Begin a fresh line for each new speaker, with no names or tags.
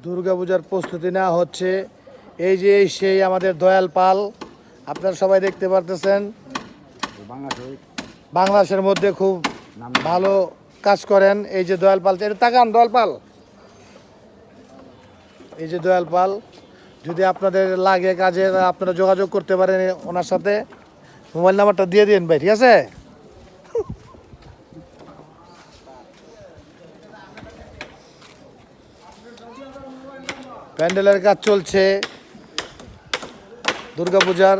দুর্গাপূজার প্রস্তুতি নেওয়া হচ্ছে। এই যে সেই আমাদের দয়াল পাল, আপনারা সবাই দেখতে পারতেছেন, বাংলাদেশের মধ্যে খুব ভালো কাজ করেন। এই যে দয়াল পাল, এটা তাকান দয়াল পাল, এই যে দয়াল পাল। যদি আপনাদের লাগে কাজে, আপনারা যোগাযোগ করতে পারেন ওনার সাথে। মোবাইল নাম্বারটা দিয়ে দিন ভাই, ঠিক আছে? প্যান্ডেলের কাজ চলছে দুর্গাপূজার।